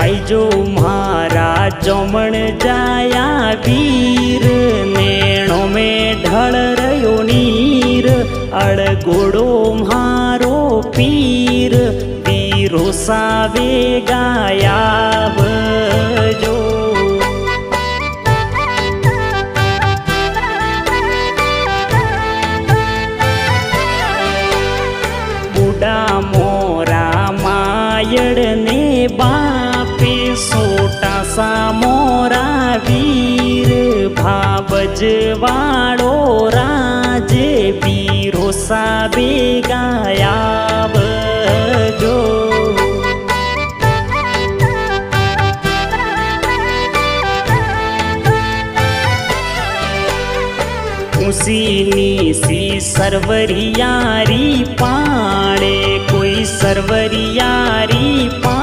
आईजो मारा जमण जाया वीर नेणो में ढळ रयो नीर अड़गोड़ो मारो पीर वीरो सावे गायावजो। बुडा मोरा मायड़ ने बापे सोटा सा मोरा वीर भावजवाड़ो राजे वीरो साबे गायावजो। ऊँची सी सरवरियारी पाड़े कोई सरवरियारी पाड़े